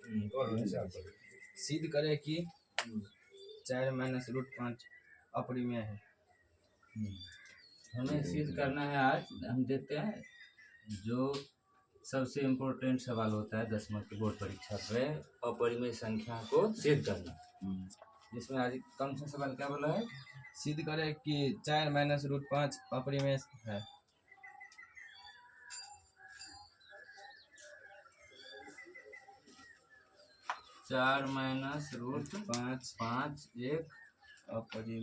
सिद्ध करें कि 4 - √5 अपरिमेय है। हमें सिद्ध करना है। आज हम देखते हैं जो सबसे इम्पोर्टेंट सवाल होता है 10वीं की बोर्ड परीक्षा पे, अपरिमेय संख्या को सिद्ध करना। जिसमें आज कौन सा सवाल क्या बोला है? सिद्ध करें कि 4 - √5 अपरिमेय है। चार माइनस रूट पाँच एक अपरिमेय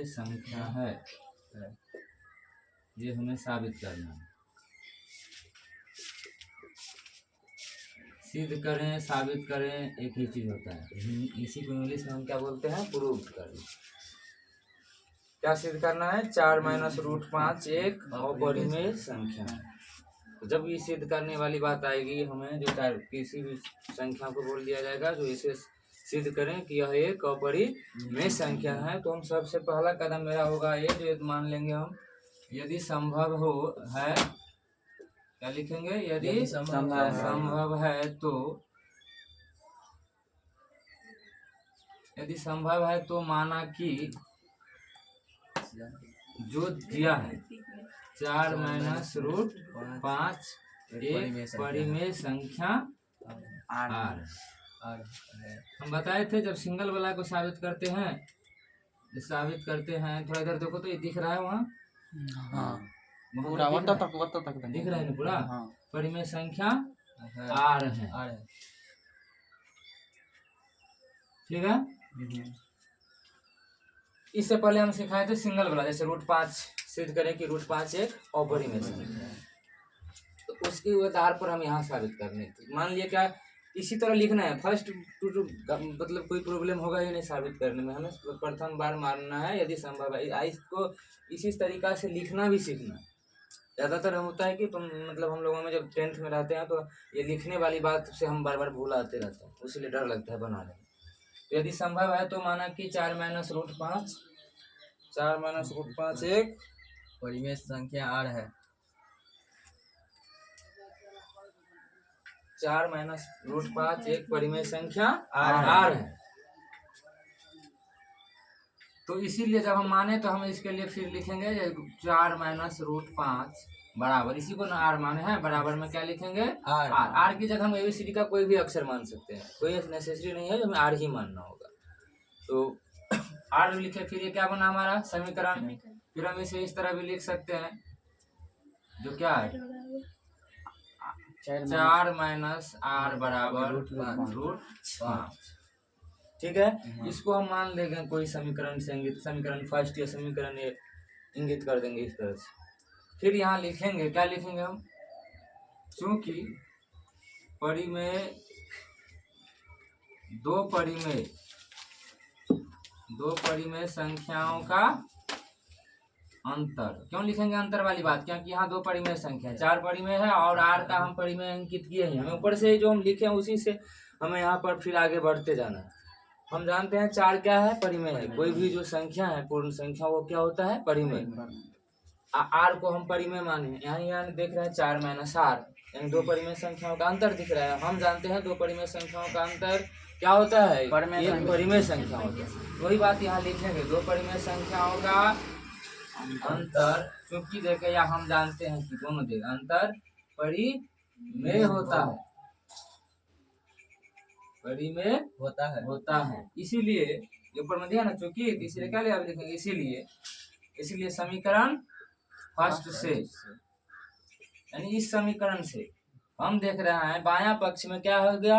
संख्या है। ये हमें साबित करना है। सिद्ध करें, साबित करें, एक ही चीज होता है। इसी को इंग्लिश में हम क्या बोलते हैं? प्रूव करना। क्या सिद्ध करना है? 4 - √5 एक अपरिमेय संख्या है। तो जब ये सिद्ध करने वाली बात आएगी, हमें जो किसी भी संख्या को बोल दिया जाएगा जो इसे सिद्ध करें कि यह एक अपरिमेय संख्या है, तो हम सबसे पहला कदम मेरा होगा ये, जो मान लेंगे हम, यदि संभव हो है, क्या लिखेंगे? यदि संभव है तो, यदि संभव है तो माना कि जो दिया है 4 - √5 एक परिमेय संख्या आर। हम बताए थे जब सिंगल वाला को साबित करते हैं, थोड़ा इधर देखो तो ये दिख रहा है वहाँ, पूरा तक दिख रहा है ना पूरा। परिमेय संख्या आर है, ठीक है। इससे पहले हम सिखाए थे सिंगल वाला, जैसे √5 सिद्ध करें कि √5 एक अपरिमेय संख्या है, तो उसके आधार पर हम यहाँ साबित करने थे। मान लिया क्या इसी तरह लिखना है, फर्स्ट मतलब कोई प्रॉब्लम होगा ये नहीं साबित करने में, हमें प्रथम बार मानना है यदि संभव है। इसको इसी तरीका से लिखना भी सीखना है। ज़्यादातर होता है कि मतलब हम लोगों में जब 10th में रहते हैं तो ये लिखने वाली बात से हम बार बार भूल आते रहते हैं, उसीलिए डर लगता है बनाने में। तो यदि संभव है तो माना कि 4 - √5 एक परिमेय संख्या आर है। 4 - √5 एक परिमेय संख्या आर है। तो इसीलिए जब हम माने तो हम इसके लिए फिर लिखेंगे 4 - √5 बराबर, इसी को ना आर माने हैं, बराबर में क्या लिखेंगे? आर की जगह हम एबीसीडी का कोई भी अक्षर मान सकते हैं, कोई नेसेसरी नहीं है जो हमें आर ही मानना होगा। तो आर लिखे, फिर ये क्या बना हमारा समीकरण। फिर हम इसे इस तरह भी लिख सकते हैं, जो क्या है 4 - R बराबर √5, ठीक है। इसको हम मान लेंगे कोई समीकरण से इंगित, समीकरण फर्स्ट या समीकरण ये इंगित कर देंगे इस तरह से। फिर यहाँ लिखेंगे, क्या लिखेंगे हम? चूंकि परिमेय दो परिमेय संख्याओं का अंतर। क्यों लिखेंगे अंतर वाली बात? क्योंकि यहाँ 2 परिमेय संख्या है, 4 परिमेय है और आर का हम परिमेय अंकित किए हैं। हमें ऊपर से जो हम लिखे हैं उसी से हमें यहाँ पर फिर आगे बढ़ते जाना है। हम जानते हैं 4 क्या है? परिमेय है। कोई भी जो संख्या है पूर्ण संख्या वो क्या होता है? परिमेय। आर को हम परिमेय माने, यहाँ देख रहे हैं 4 - R, यानी 2 परिमेय संख्याओं का अंतर दिख रहा है। हम जानते हैं 2 परिमेय संख्याओं का अंतर क्या होता है? एक परिमेय संख्या होता है। वही बात यहाँ लिखेंगे, 2 परिमेय संख्याओं का अंतर, क्योंकि देखे या हम जानते हैं कि दोनों जगह अंतर परिमेय होता है, परिमेय होता है। इसीलिए ऊपर में दिया ना चूंकि, इसीलिए क्या लिखेंगे? इसीलिए समीकरण फर्स्ट से, यानी इस समीकरण से हम देख रहे हैं बायां पक्ष में क्या हो गया?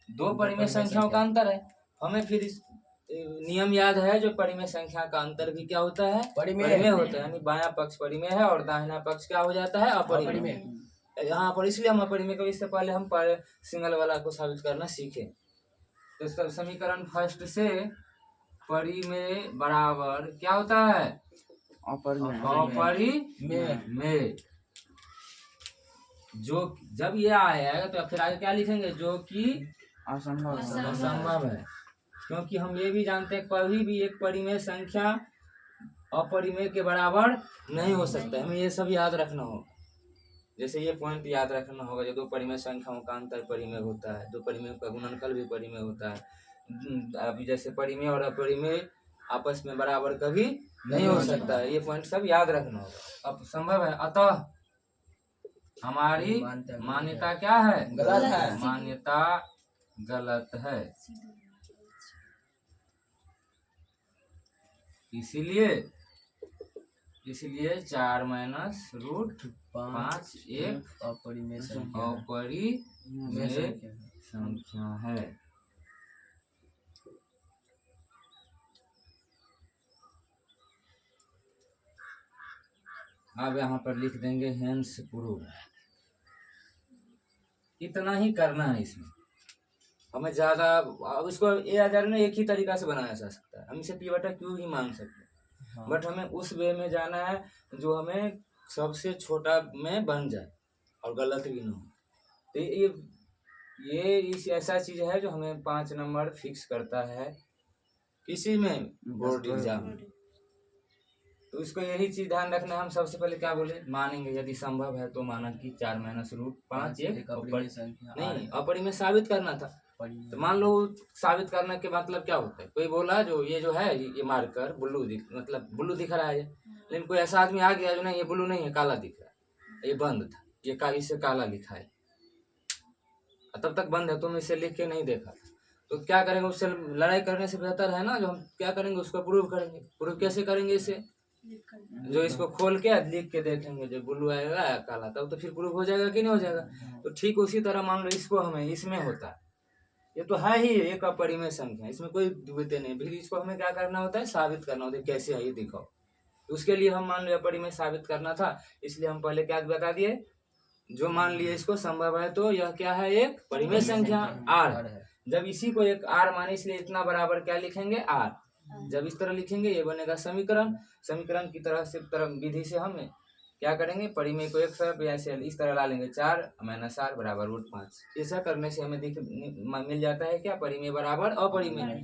2 परिमेय संख्याओं का अंतर है। हमें फिर इस नियम याद है, जो परिमेय संख्या का अंतर भी क्या होता है? परिमेय होता है। यानी बायां पक्ष परिमेय है और दाहिना पक्ष क्या हो जाता है? अपरिमेय। यहाँ पर इसलिए हम अपरिमेय को, इससे पहले हम सिंगल वाला को साबित करना सीखे। तो इसका समीकरण फर्स्ट से परिमेय बराबर क्या होता है? अपरिमेय। जो जब ये आएगा तो फिर आगे क्या लिखेंगे? जो कि असंभव है, क्योंकि हम ये भी जानते हैं कभी भी एक परिमेय संख्या अपरिमेय के बराबर नहीं हो सकता है। हमें ये सब याद रखना होगा। जैसे ये पॉइंट याद रखना होगा, जो दो परिमेय संख्याओं का अंतर परिमेय होता है, दो परिमेय का गुणनफल भी परिमेय होता है। अभी जैसे परिमेय और अपरिमेय आपस में बराबर कभी नहीं हो सकता है, ये पॉइंट सब याद रखना होगा। अब संभव है, अतः हमारी मान्यता क्या है? गलत है। मान्यता गलत है। इसलिए 4 माइनस रूट 5 एक अपरिमेय संख्या अपरिमेय संख्या है। अब यहाँ पर लिख देंगे हेंस प्रूव। इतना ही करना है इसमें, हमें ज्यादा। अब इसको ए आधार में एक ही तरीका से बनाया जा सकता है, हम इसे पी बटा क्यू ही मान सकते हैं, बट हमें उस वे में जाना है जो हमें सबसे छोटा में बन जाए और गलत भी ना हो। तो ये इस ऐसा चीज है जो हमें 5 नंबर फिक्स करता है किसी में बोर्ड एग्जाम। तो इसको यही चीज ध्यान रखना है। हम सबसे पहले क्या बोले, मानेंगे यदि संभव है तो माना कि 4 माइनस रूट 5 एक अपरिमेय संख्या नहीं, अपरिमेय साबित करना था। तो मान लो साबित करने के मतलब क्या होता है, कोई बोला जो ये जो है ये मार्कर ब्लू मतलब ब्लू दिख रहा है, लेकिन कोई ऐसा आदमी आ गया जो नहीं ये ब्लू नहीं है काला दिख रहा है, ये बंद था, ये इससे काला लिखा है, तब तक बंद है, तुम इसे लिख के नहीं देखा। तो क्या करेंगे, उससे लड़ाई करने से बेहतर है ना जो हम क्या करेंगे उसको प्रूव करेंगे। प्रूव कैसे करेंगे इसे, जो इसको खोल के लिख के देखेंगे, जो ब्लू आएगा या काला, तब तो फिर प्रूव हो जाएगा कि नहीं हो जाएगा। तो ठीक उसी तरह मान लो इसको हमें इसमें होता है, ये तो है ही एक अपरिमेय संख्या, इसमें कोई दुविधा नहीं। फिर इसको हमें क्या करना होता है, साबित करना होता है, कैसे है ये दिखाओ। तो उसके लिए हम मान लो अपरिमेय साबित करना था, इसलिए हम पहले क्या बता दिए, जो मान लिए इसको संभव है तो यह क्या है, एक परिमेय संख्या आर है। जब इसी को एक आर माने इसलिए इतना बराबर क्या लिखेंगे, आर। जब इस तरह लिखेंगे ये बनेगा समीकरण। समीकरण की तरह से विधि से हम क्या करेंगे, परिमेय को एक तरफ ऐसे इस तरह ला लेंगे, 4 माइनस आर बराबर रूट 5। ऐसा करने से हमें मिल जाता है क्या, परिमेय बराबर अपरिमेय।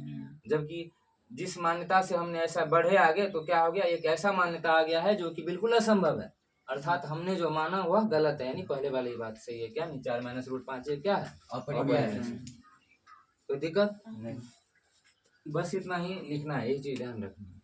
जबकि जिस मान्यता से हमने ऐसा बढ़े आगे तो क्या हो गया, एक ऐसा मान्यता आ गया है जो कि बिल्कुल असंभव है, अर्थात हमने जो माना वह गलत है। यानी पहले वाली बात सही है, क्या 4 माइनस रूट 5 क्या है, अपरिमेय। कोई दिक्कत नहीं, बस इतना ही लिखना है, यही चीज ध्यान रखना है।